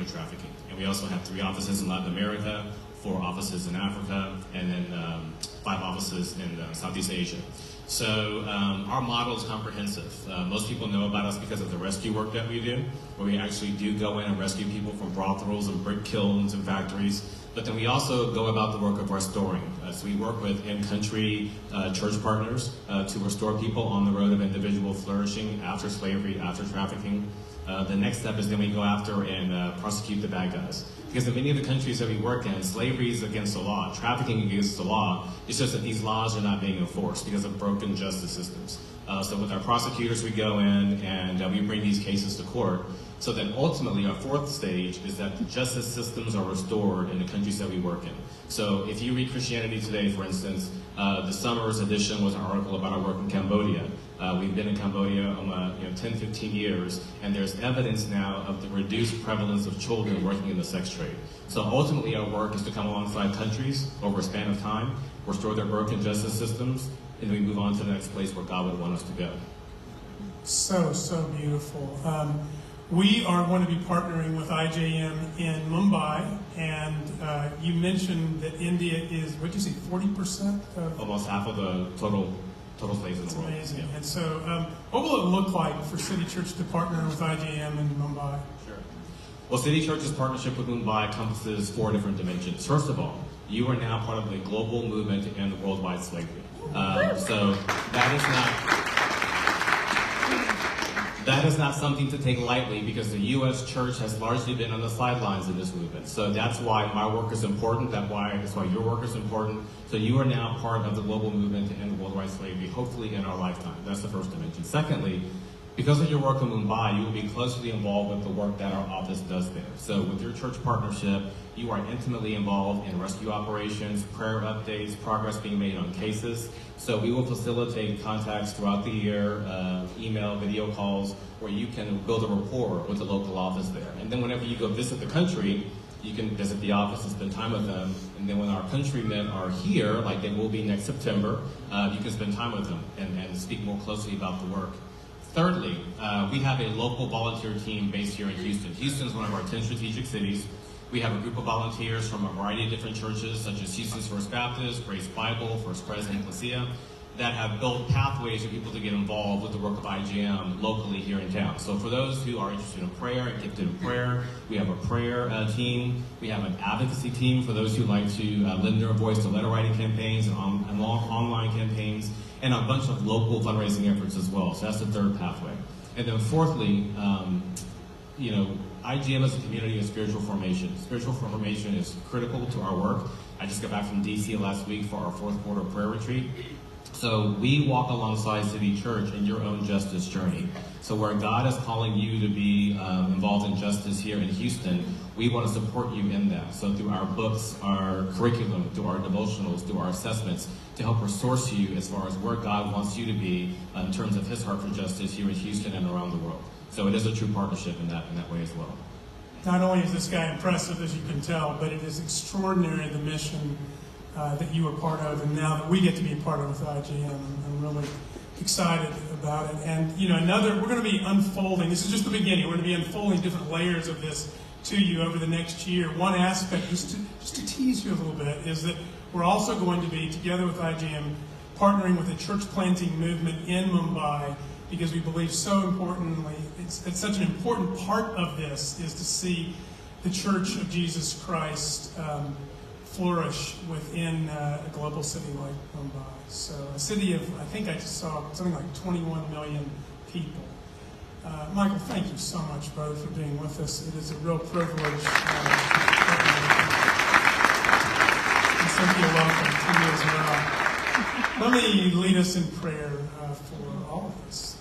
human trafficking. And we also have 3 offices in Latin America, 4 offices in Africa, and then 5 offices in Southeast Asia. So our model is comprehensive. Most people know about us because of the rescue work that we do, where we actually do go in and rescue people from brothels and brick kilns and factories. But then we also go about the work of restoring. So we work with in-country church partners to restore people on the road of individual flourishing after slavery, after trafficking. The next step is then we go after and prosecute the bad guys. Because in many of the countries that we work in, slavery is against the law, trafficking against the law. It's just that these laws are not being enforced because of broken justice systems. So with our prosecutors, we go in and we bring these cases to court. So then ultimately our 4th stage is that the justice systems are restored in the countries that we work in. So if you read Christianity Today, for instance, the summer's edition was an article about our work in Cambodia. We've been in Cambodia 10, 15 years, and there's evidence now of the reduced prevalence of children working in the sex trade. So ultimately our work is to come alongside countries over a span of time, restore their broken justice systems, and then we move on to the next place where God would want us to go. So beautiful. We are going to be partnering with IJM in Mumbai, and you mentioned that India is, what did you say, 40% of? Almost half of the total slaves in the world. That's amazing. Yeah. And so what will it look like for City Church to partner with IJM in Mumbai? Sure. Well, City Church's partnership with Mumbai encompasses 4 different dimensions. First of all, you are now part of the global movement to end worldwide slavery. So that is not something to take lightly, because the U.S. church has largely been on the sidelines in this movement. So that's why my work is important. That's why your work is important. So you are now part of the global movement to end worldwide slavery, hopefully in our lifetime. That's the first dimension. Secondly, because of your work in Mumbai, you will be closely involved with the work that our office does there. So with your church partnership, you are intimately involved in rescue operations, prayer updates, progress being made on cases. So we will facilitate contacts throughout the year, email, video calls, where you can build a rapport with the local office there. And then whenever you go visit the country, you can visit the office and spend time with them. And then when our countrymen are here, like they will be next September, you can spend time with them and speak more closely about the work. Thirdly, we have a local volunteer team based here in Houston. Houston is one of our 10 strategic cities. We have a group of volunteers from a variety of different churches, such as Houston's First Baptist, Grace Bible, First Pres, and Ecclesia, that have built pathways for people to get involved with the work of IJM locally here in town. So for those who are interested in prayer and gifted in prayer, we have a prayer team. We have an advocacy team for those who like to lend their voice to letter writing campaigns and online campaigns, and a bunch of local fundraising efforts as well. So that's the 3rd pathway. And then fourthly, IJM is a community of spiritual formation. Spiritual formation is critical to our work. I just got back from DC last week for our 4th quarter prayer retreat. So we walk alongside City Church in your own justice journey. So where God is calling you to be involved in justice here in Houston, we want to support you in that. So through our books, our curriculum, through our devotionals, through our assessments, to help resource you as far as where God wants you to be in terms of his heart for justice here in Houston and around the world. So it is a true partnership in that way as well. Not only is this guy impressive, as you can tell, but it is extraordinary, the mission that you are part of, and now that we get to be a part of with IJM. I'm really excited about it. And we're going to be unfolding, this is just the beginning, we're going to be unfolding different layers of this to you over the next year. One aspect, just to tease you a little bit, is that we're also going to be, together with IJM, partnering with the church planting movement in Mumbai, because we believe so importantly, it's such an important part of this, is to see the Church of Jesus Christ flourish within a global city like Mumbai. So a city of, I think I just saw something like 21 million people. Michael, thank you so much, brother, for being with us. It is a real privilege. And Cynthia, welcome to you as well. Let me lead us in prayer for all of us.